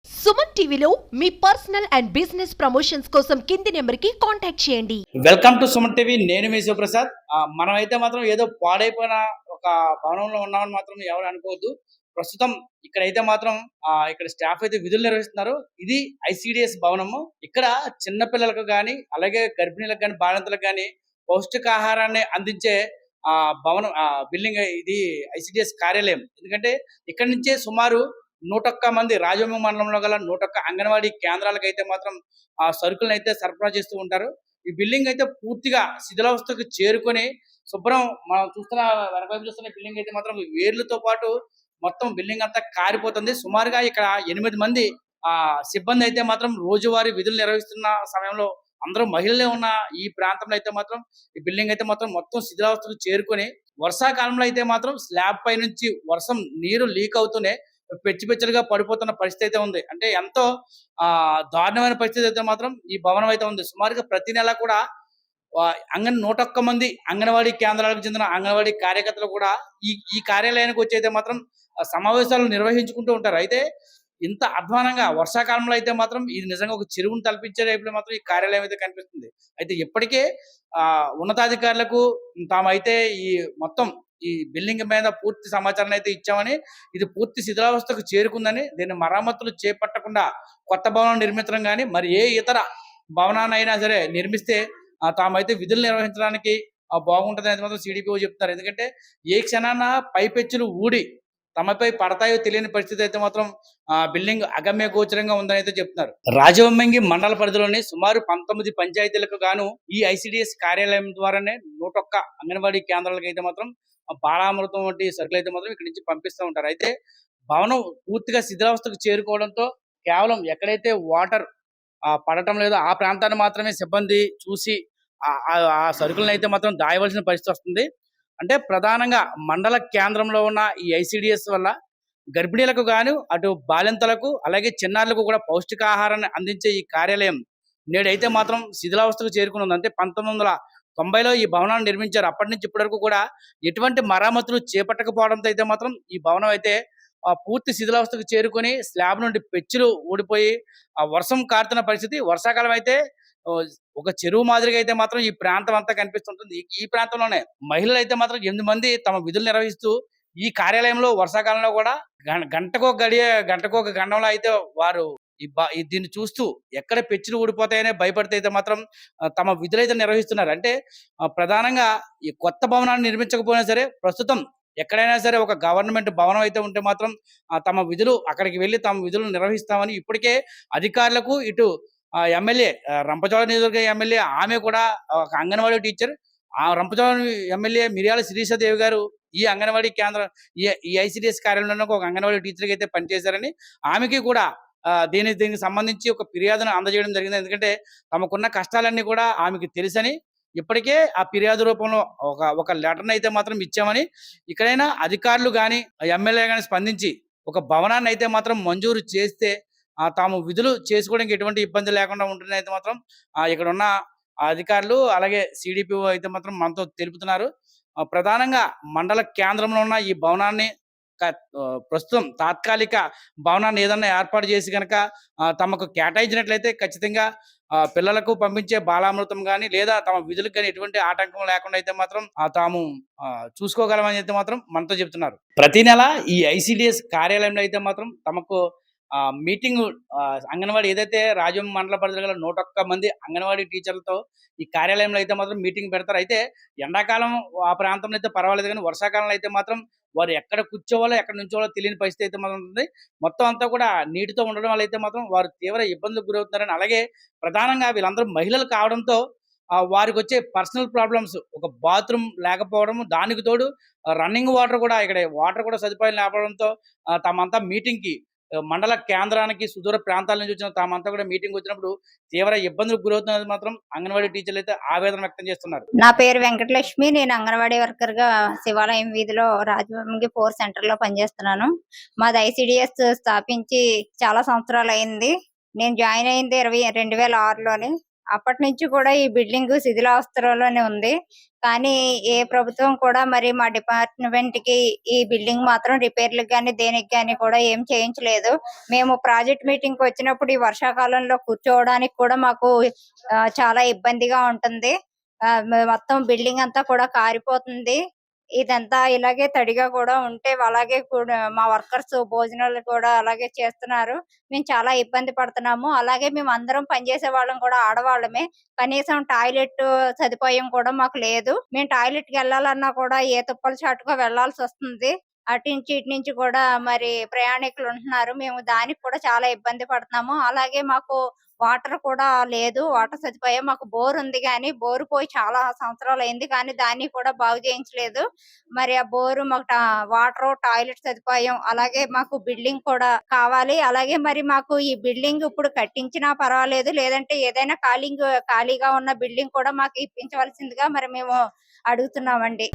సుమన్ టీవీలో మీ personal and business promotions కోసం కింది నెంబర్కి కాంటాక్ట్ చేయండి. Welcome to Suman TV. నేను మీ శివప్రసాద్. మనం అయితే మాత్రం ఏదో పాడైపోయిన ఒక భవనంలో ఉన్నామని మాత్రం ఎవరు అనుకోవద్దు. ప్రస్తుతం ఇక్కడైతే మాత్రం ఇక్కడ స్టాఫ్ అయితే విధులు నిర్వహిస్తున్నారు. ఇది ఐసిడిఎస్ భవనము. ఇక్కడ చిన్న పిల్లలకు కానీ అలాగే గర్భిణీలకు కానీ బాలింతలకు కానీ పౌష్టికాహారాన్ని అందించే భవనం బిల్డింగ్ ఇది ఐసిడిఎస్ కార్యాలయం. ఎందుకంటే ఇక్కడి నుంచే సుమారు 101 మంది రాజవెమ్మ మండలంలో గల 101 అంగన్వాడీ కేంద్రాలకు అయితే మాత్రం సరుకులను అయితే సరఫరా చేస్తూ ఉంటారు. ఈ బిల్డింగ్ అయితే పూర్తిగా శిథిలావస్థకు చేరుకొని శుభ్రం మనం చూస్తున్న వెనకవైపు చూస్తున్న బిల్డింగ్ అయితే మాత్రం వేర్లతో పాటు మొత్తం బిల్డింగ్ అంతా కారిపోతుంది. సుమారుగా ఇక్కడ 8 మంది సిబ్బంది అయితే మాత్రం రోజువారీ విధులు నిర్వహిస్తున్న సమయంలో అందరూ మహిళలే ఉన్న ఈ ప్రాంతంలో అయితే మాత్రం ఈ బిల్డింగ్ అయితే మాత్రం మొత్తం శిథిలావస్థకు చేరుకొని వర్షాకాలంలో అయితే మాత్రం స్లాబ్ పై నుంచి వర్షం నీరు లీక్ అవుతూనే పెచ్చులుగా పడిపోతున్న పరిస్థితి అయితే ఉంది. అంటే ఎంతో దారుణమైన పరిస్థితి అయితే మాత్రం ఈ భవనం అయితే ఉంది. సుమారుగా ప్రతి నెల కూడా 101 మంది అంగన్వాడీ కేంద్రాలకు చెందిన అంగన్వాడీ కార్యకర్తలు కూడా ఈ కార్యాలయానికి వచ్చి అయితే మాత్రం సమావేశాలు నిర్వహించుకుంటూ ఉంటారు. అయితే ఇంత అధ్వానంగా వర్షాకాలంలో అయితే మాత్రం ఇది నిజంగా ఒక చెరువును తలపించే రేపులో మాత్రం ఈ కార్యాలయం అయితే కనిపిస్తుంది. అయితే ఇప్పటికే ఉన్నతాధికారులకు తామైతే ఈ మొత్తం ఈ బిల్డింగ్ మీద పూర్తి సమాచారాన్ని అయితే ఇచ్చామని, ఇది పూర్తి శిథిలావస్థకు చేరుకుందని, దీన్ని మరమ్మతులు చేపట్టకుండా కొత్త భవనం నిర్మించడం కానీ మరి ఏ ఇతర భవనాన్ని అయినా సరే నిర్మిస్తే తామైతే విధులు నిర్వహించడానికి బాగుంటుంది అనేది మాత్రం సిడిపిఓ చెప్తున్నారు. ఎందుకంటే ఏ క్షణాన పైపెచ్చులు ఊడి తమపై పడతాయో తెలియని పరిస్థితి అయితే మాత్రం బిల్డింగ్ అగమ్య గోచరంగా ఉందని అయితే చెప్తున్నారు. రాజవొమ్మంగి మండల పరిధిలోని సుమారు 19 పంచాయతీలకు గాను ఈ ఐసిడిఎస్ కార్యాలయం ద్వారానే 101 అంగన్వాడీ కేంద్రాలకు అయితే మాత్రం బాలామృతం వంటి సరుకులు అయితే మాత్రం ఇక్కడి నుంచి పంపిస్తూ ఉంటారు. అయితే భవనం పూర్తిగా శిథిలావస్థకు చేరుకోవడంతో కేవలం ఎక్కడైతే వాటర్ పడటం లేదో ఆ ప్రాంతాన్ని మాత్రమే సిబ్బంది చూసి ఆ సరుకులను అయితే మాత్రం దాయవలసిన పరిస్థితి వస్తుంది. అంటే ప్రధానంగా మండల కేంద్రంలో ఉన్న ఈ ఐసిడిఎస్ వల్ల గర్భిణీలకు గాను అటు బాలింతలకు అలాగే చిన్నారులకు కూడా పౌష్టికాహారాన్ని అందించే ఈ కార్యాలయం నేడైతే మాత్రం శిథిలావస్థకు చేరుకుని ఉంది. అంటే 1990లో ఈ భవనాన్ని నిర్మించారు. అప్పటి నుంచి ఇప్పటి వరకు కూడా ఎటువంటి మరామతులు చేపట్టకపోవడంతో అయితే మాత్రం ఈ భవనం అయితే పూర్తి శిథిలావస్థకు చేరుకొని స్లాబ్ నుండి పెచ్చులు ఊడిపోయి వర్షం కారుతున్న పరిస్థితి. వర్షాకాలం అయితే ఒక చెరువు మాదిరిగా అయితే మాత్రం ఈ ప్రాంతం అంతా కనిపిస్తుంటుంది. ఈ ప్రాంతంలోనే మహిళలు అయితే మాత్రం 8 మంది తమ విధులు నిర్వహిస్తూ ఈ కార్యాలయంలో వర్షాకాలంలో కూడా గంటకో గండంలో అయితే వారు దీన్ని చూస్తూ ఎక్కడ పెచ్చులు ఊడిపోతాయనే భయపడితే అయితే మాత్రం తమ విధులైతే నిర్వహిస్తున్నారు. అంటే ప్రధానంగా ఈ కొత్త భవనాన్ని నిర్మించకపోయినా సరే ప్రస్తుతం ఎక్కడైనా సరే ఒక గవర్నమెంట్ భవనం అయితే ఉంటే మాత్రం తమ విధులు అక్కడికి వెళ్ళి తమ విధులు నిర్వహిస్తామని ఇప్పటికే అధికారులకు ఇటు ఎమ్మెల్యే రంపచోడ నియోజకవర్గ ఎమ్మెల్యే ఆమె కూడా ఒక అంగన్వాడీ టీచర్. ఆ రంపచోడ ఎమ్మెల్యే మిర్యాల శిరీషాదేవి గారు ఈ అంగన్వాడీ కేంద్రం ఈ ఐసిడిఎస్ కార్యాలయంలో ఒక అంగన్వాడీ టీచర్కి అయితే పనిచేశారని ఆమెకి కూడా దీనికి సంబంధించి ఒక ఫిర్యాదును అందజేయడం జరిగింది. ఎందుకంటే తమకున్న కష్టాలన్నీ కూడా ఆమెకి తెలుసని ఇప్పటికే ఆ ఫిర్యాదు రూపంలో ఒక లెటర్ని అయితే మాత్రం ఇచ్చామని, ఇక్కడైనా అధికారులు కానీ ఎమ్మెల్యే కానీ స్పందించి ఒక భవనాన్ని అయితే మాత్రం మంజూరు చేస్తే తాము విధులు చేసుకోవడానికి ఎటువంటి ఇబ్బంది లేకుండా ఉంటుందని అయితే మాత్రం ఇక్కడ ఉన్న అధికారులు అలాగే సిడిపిఓ అయితే మాత్రం మనతో తెలుపుతున్నారు. ప్రధానంగా మండల కేంద్రంలో ఉన్న ఈ భవనాన్ని ప్రస్తుతం తాత్కాలిక భవనాన్ని ఏదన్నా ఏర్పాటు చేసి కనుక తమకు కేటాయించినట్లయితే ఖచ్చితంగా పిల్లలకు పంపించే బాలామృతం కానీ లేదా తమ విధులకు కానీ ఎటువంటి ఆటంకం లేకుండా అయితే మాత్రం తాము చూసుకోగలమని అయితే మాత్రం మనతో చెప్తున్నారు. ప్రతి నెల ఈ ఐసిడిఎస్ కార్యాలయంలో అయితే మాత్రం తమకు మీటింగ్ అంగన్వాడీ ఏదైతే రాజం మండల పరిధిలో గల 101 మంది అంగన్వాడీ టీచర్లతో ఈ కార్యాలయంలో అయితే మాత్రం మీటింగ్ పెడతారు. అయితే ఎండాకాలం ఆ ప్రాంతంలో అయితే పర్వాలేదు కానీ వర్షాకాలంలో అయితే మాత్రం వారు ఎక్కడ కూర్చోవాలో ఎక్కడ నుంచోవాలో తెలియని పరిస్థితి అయితే మాత్రం ఉంటుంది. మొత్తం అంతా కూడా నీటితో ఉండడం వల్ల అయితే మాత్రం వారు తీవ్ర ఇబ్బందులకు గురవుతున్నారని, అలాగే ప్రధానంగా వీళ్ళందరూ మహిళలు కావడంతో వారికి వచ్చే పర్సనల్ ప్రాబ్లమ్స్ ఒక బాత్రూమ్ లేకపోవడం, దానికి తోడు రన్నింగ్ వాటర్ కూడా ఇక్కడ వాటర్ కూడా సదుపాయం లేకపోవడంతో తమంతా మీటింగ్కి మండల కేంద్రానికి సుదూర ప్రాంతాల నుంచి వచ్చిన తామంతా కూడా మీటింగ్ వచ్చినప్పుడు తీవ్ర ఇబ్బందులకు గురవుతున్నది మాత్రం అంగన్వాడీ టీచర్లు అయితే ఆవేదన వ్యక్తం చేస్తున్నారు. నా పేరు వెంకటలక్ష్మి. నేను అంగన్వాడీ వర్కర్ గా శివాలయం వీధిలో రాజమంగి 4 సెంటర్ లో పనిచేస్తున్నాను. మాది ఐసిడిఎస్ స్థాపించి చాలా సంవత్సరాలు అయింది. నేను జాయిన్ అయింది 2006లోని. అప్పటి నుంచి కూడా ఈ బిల్డింగ్ శిథిలావస్థలోనే ఉంది. కానీ ఏ ప్రభుత్వం కూడా మరి మా డిపార్ట్మెంట్ కి ఈ బిల్డింగ్ మాత్రం రిపేర్లకు గాని దేనికి గాని కూడా ఏం చేయించలేదు. మేము ప్రాజెక్ట్ మీటింగ్ కి వచ్చినప్పుడు ఈ వర్షాకాలంలో కూర్చోవడానికి కూడా మాకు చాలా ఇబ్బందిగా ఉంటుంది. మొత్తం బిల్డింగ్ అంతా కూడా కారిపోతుంది. ఇదంతా ఇలాగే తడిగా కూడా ఉంటే అలాగే కూడా మా వర్కర్స్ భోజనాలు కూడా అలాగే చేస్తున్నారు. మేము చాలా ఇబ్బంది పడుతున్నాము. అలాగే మేము అందరం పనిచేసే వాళ్ళం కూడా ఆడవాళ్ళమే. కనీసం టాయిలెట్ సదుపాయం కూడా మాకు లేదు. మేము టాయిలెట్ కి వెళ్ళాలన్నా కూడా ఏ తుప్పల చాటుగా వెళ్లాల్సి వస్తుంది. అటు నుంచి ఇటు నుంచి కూడా మరి ప్రయాణికులు ఉంటున్నారు. మేము దానికి కూడా చాలా ఇబ్బంది పడుతున్నాము. అలాగే మాకు వాటర్ కూడా లేదు. వాటర్ సదుపాయం మాకు బోర్ ఉంది గానీ బోర్ పోయి చాలా సంవత్సరాలు అయింది. కానీ దాన్ని కూడా బాగు చేయించలేదు. మరి ఆ బోరు మాకు వాటర్ టాయిలెట్ సదుపాయం అలాగే మాకు బిల్డింగ్ కూడా కావాలి. అలాగే మరి మాకు ఈ బిల్డింగ్ ఇప్పుడు కట్టించినా పర్వాలేదు. లేదంటే ఏదైనా ఖాళీగా ఉన్న బిల్డింగ్ కూడా మాకు ఇప్పించవలసిందిగా మరి మేము అడుగుతున్నామండి.